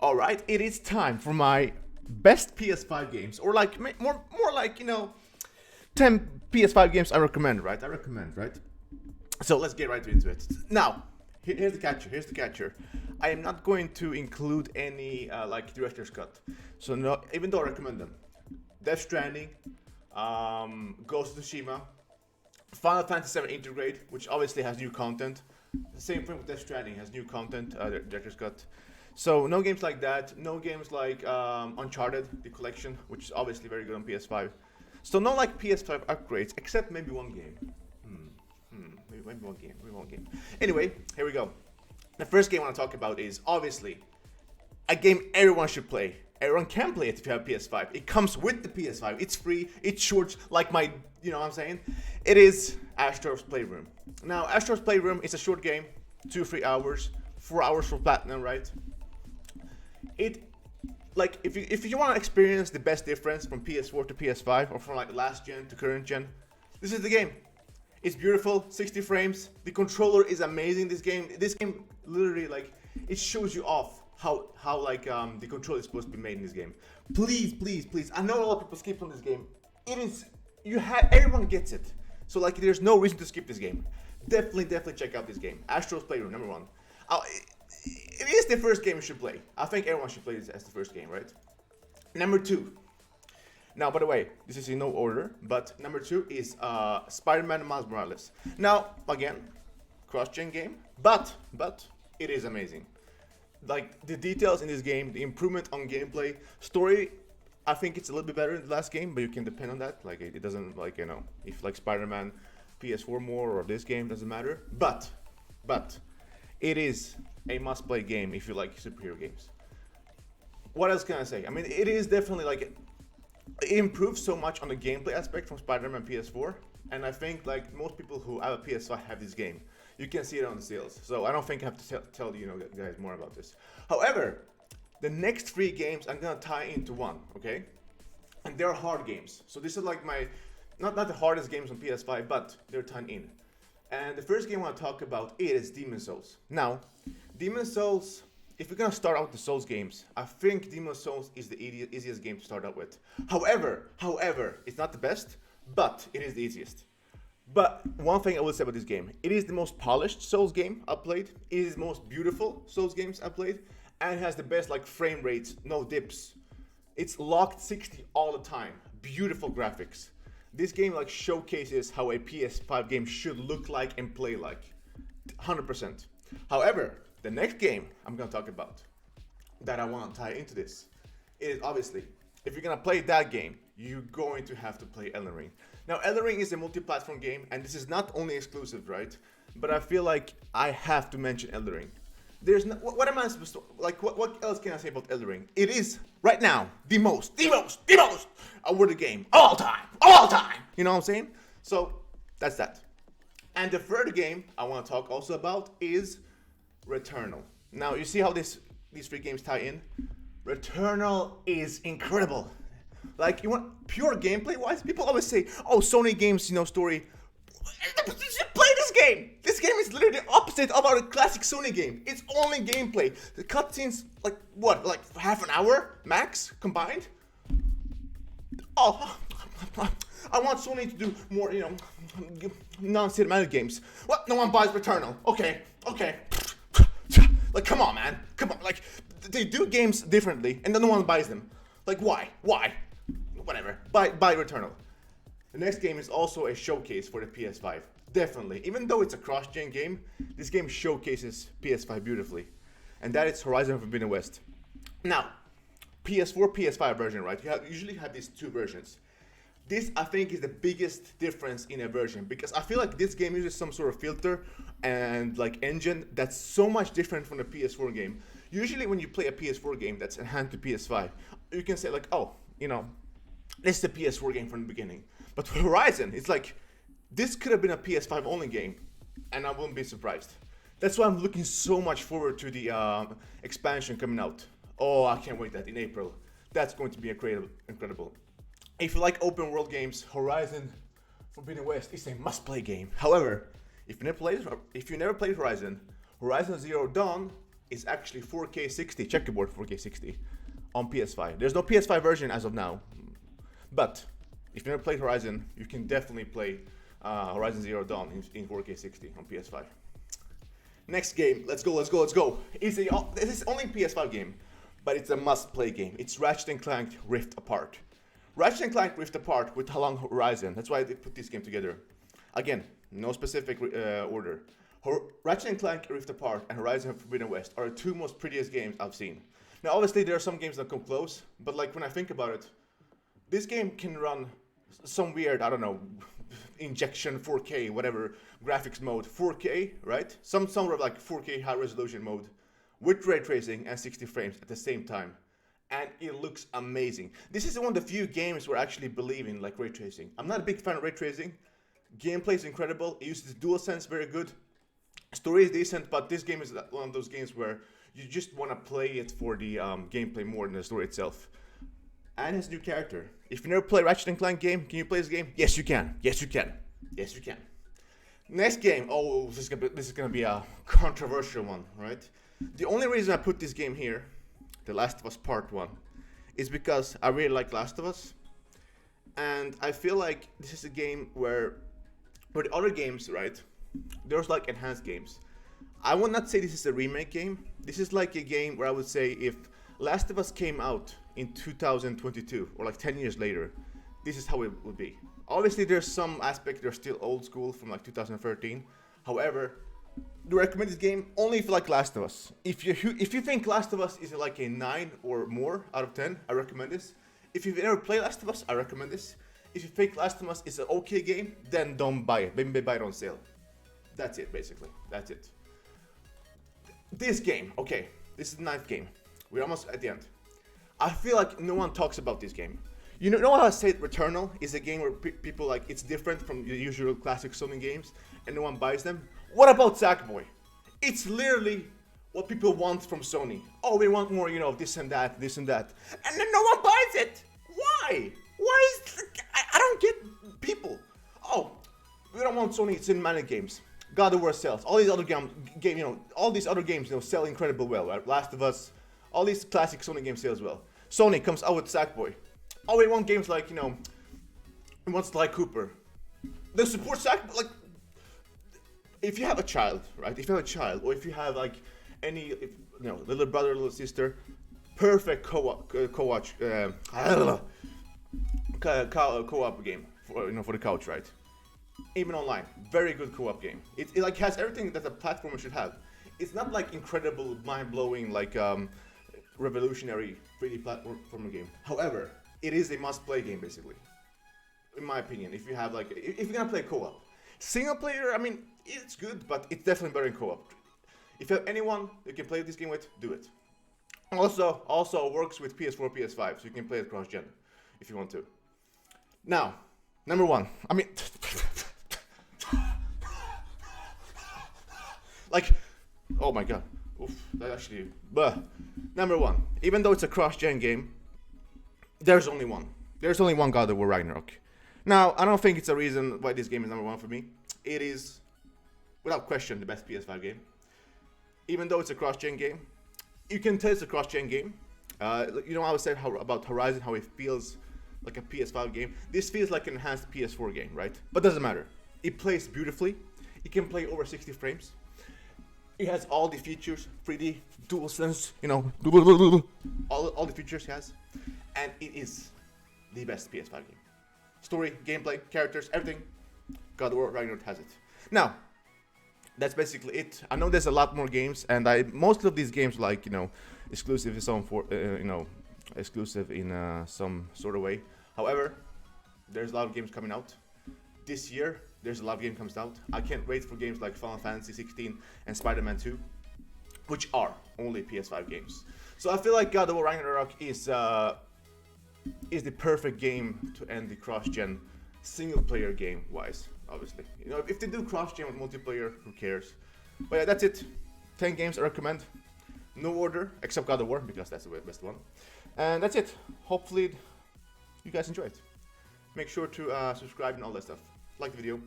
All right, it is time for my best PS5 games, or like more like 10 PS5 games I recommend, right? So let's get right into it. Now, here's the catcher. Here's the catcher. I am not going to include any like director's cut. So no, even though I recommend them, Death Stranding, Ghost of Tsushima, Final Fantasy VII Intergrade, which obviously has new content. The same thing with Death Stranding has new content, director's cut. So no games like that. No games like Uncharted, the collection, which is obviously very good on PS5. So no like PS5 upgrades, except maybe one game. Maybe one game. Anyway, here we go. The first game I want to talk about is obviously a game everyone should play. Everyone can play it if you have PS5. It comes with the PS5. It's free. It's short, like my, you know what I'm saying? It is Astro's Playroom. Now, Astro's Playroom is a short game, 2-3 hours, 4 hours for platinum, right? It, like, if you want to experience the best difference from PS4 to PS5, or from like last gen to current gen, this is the game. It's beautiful, 60 frames. The controller is amazing. This game literally like it shows you off how like the controller is supposed to be made in this game. Please. I know a lot of people skip on this game. It is everyone gets it. So like there's no reason to skip this game. Definitely check out this game. Astro's Playroom, number one. It is the first game you should play. I think everyone should play this as the first game, right? Number two. Now, by the way, this is in no order, but number two is Spider-Man Miles Morales. Now, again, cross-gen game, but it is amazing. Like, the details in this game, the improvement on gameplay, story, I think it's a little bit better in the last game, but you can depend on that. Like, it doesn't, like, you know, if like Spider-Man PS4 more or this game, doesn't matter. But, it is a must-play game if you like superhero games. What else can I say? I mean, it is definitely like... It improves so much on the gameplay aspect from Spider-Man PS4, and I think like most people who have a PS5 have this game. You can see it on the sales, so I don't think I have to tell you guys more about this. However, the next three games I'm gonna tie into one, okay? And they're hard games, so this is like my not the hardest games on PS5, but they're tied in. And the first game I want to talk about is Demon's Souls. Now, Demon's Souls. If we're gonna start out with the Souls games, I think Demon's Souls is the easiest game to start out with. However, it's not the best, but it is the easiest. But one thing I will say about this game, it is the most polished Souls game I've played. It is the most beautiful Souls games I've played, and it has the best like frame rates, no dips. It's locked 60 all the time. Beautiful graphics. This game like showcases how a PS5 game should look like and play like, 100%. However, the next game I'm gonna talk about that I want to tie into this is obviously, if you're gonna play that game, you're going to have to play Elden Ring. Now, Elden Ring is a multi-platform game, and this is not only exclusive, right? But I feel like I have to mention Elden Ring. There's no, what am I supposed to, like, what else can I say about Elden Ring? It is, right now, the most awarded game of all time. You know what I'm saying? So, that's that. And the third game I want to talk also about is Returnal. Now, you see how these three games tie in? Returnal is incredible. Like, you want pure gameplay wise, people always say, oh, Sony games, you know, story. Play this game. This game is literally the opposite of our classic Sony game. It's only gameplay. The cutscenes, like what, like half an hour max combined? Oh, I want Sony to do more, you know, non-cinematic games. What? No one buys Returnal. Okay. Like, come on, man. Come on. Like, they do games differently, and then no one buys them. Like, why? Whatever. Buy Returnal. The next game is also a showcase for the PS5. Definitely. Even though it's a cross-gen game, this game showcases PS5 beautifully. And that is Horizon Forbidden West. Now, PS4, PS5 version, right? You usually have these two versions. This, I think, is the biggest difference in a version, because I feel like this game uses some sort of filter and like engine that's so much different from the PS4 game. Usually when you play a PS4 game that's enhanced to PS5, you can say like, oh, you know, this is the PS4 game from the beginning. But for Horizon, it's like, this could have been a PS5 only game, and I wouldn't be surprised. That's why I'm looking so much forward to the expansion coming out. Oh, I can't wait that in April. That's going to be incredible. If you like open world games, Horizon Forbidden West is a must-play game. However, if you never played Horizon Zero Dawn is actually 4K 60, checkerboard 4K 60 on PS5. There's no PS5 version as of now, but if you never played Horizon, you can definitely play Horizon Zero Dawn in 4K 60 on PS5. Next game, let's go. This is only a PS5 game, but it's a must-play game. It's Ratchet & Clank Rift Apart. Ratchet & Clank Rift Apart with Along Horizon. That's why they put this game together. Again, no specific order. Ratchet & Clank Rift Apart and Horizon Forbidden West are the two most prettiest games I've seen. Now, obviously, there are some games that come close, but like when I think about it, this game can run some weird, I don't know, injection 4K, whatever, graphics mode, 4K, right? Some sort of like 4K high resolution mode with ray tracing and 60 frames at the same time. And it looks amazing. This is one of the few games where I actually believe in like ray tracing. I'm not a big fan of ray tracing. Gameplay is incredible. It uses DualSense very good. Story is decent, but this game is one of those games where you just want to play it for the gameplay more than the story itself. And his new character. If you never play Ratchet & Clank game, can you play this game? Yes, you can. Yes, you can. Yes, you can. Next game. Oh, this is gonna be a controversial one, right? The only reason I put this game here, The Last of Us Part 1, is because I really like Last of Us. And I feel like this is a game where the other games, right, there's like enhanced games. I would not say this is a remake game. This is like a game where I would say if Last of Us came out in 2022 or like 10 years later, this is how it would be. Obviously, there's some aspects that are still old school from like 2013. However, do I recommend this game only if you like Last of Us. If you think Last of Us is like a 9 or more out of 10, I recommend this. If you've never played Last of Us, I recommend this. If you think Last of Us is an okay game, then don't buy it. Maybe buy it on sale. That's it, basically. That's it. This game, okay, this is the 9th game. We're almost at the end. I feel like no one talks about this game. You know how I say Returnal is a game where people like it's different from the usual classic Sony games and no one buys them? What about Sackboy? It's literally what people want from Sony. Oh, we want more, this and that. And then no one buys it. Why? Why is I don't get people. Oh, we don't want Sony cinematic games. God of War sells. All these other all these other games, sell incredibly well, right? Last of Us, all these classic Sony games sell as well. Sony comes out with Sackboy. Oh, we want games like, we want Sly Cooper. They support Sackboy. Like, if you have a child, right? If you have a child, or if you have like little brother, little sister, perfect co-op game for the couch, right? Even online, very good co-op game. It like has everything that a platformer should have. It's not like incredible, mind-blowing, like revolutionary 3D platformer game. However, it is a must-play game, basically, in my opinion. If you have like, if you're gonna play co-op, single player, I mean, it's good, but it's definitely better in co-op. If you have anyone you can play this game with, do it. Also works with PS4, PS5, so you can play it cross-gen if you want to. Now, number one. I mean, like, oh my god, oof, that actually. Number one. Even though it's a cross-gen game, there's only one. There's only one God of War Ragnarok. Now, I don't think it's a reason why this game is number one for me. It is, without question, the best PS5 game. Even though it's a cross-gen game, you can tell it's a cross-gen game. I was saying about Horizon, how it feels like a PS5 game. This feels like an enhanced PS4 game, right? But doesn't matter. It plays beautifully. It can play over 60 frames. It has all the features, 3D, DualSense, all the features it has. And it is the best PS5 game. Story, gameplay, characters, everything. God of War Ragnarok has it. Now, that's basically it. I know there's a lot more games, and most of these games exclusive in exclusive in some sort of way. However, there's a lot of games coming out this year. There's a lot of games comes out. I can't wait for games like Final Fantasy 16 and Spider-Man 2, which are only PS5 games. So I feel like God of War Ragnarok is the perfect game to end the cross-gen single-player game-wise. Obviously, if they do cross-gen with multiplayer, who cares? But yeah, that's it. 10 games I recommend. No order, except God of War, because that's the best one. And that's it. Hopefully, you guys enjoy it. Make sure to subscribe and all that stuff. Like the video.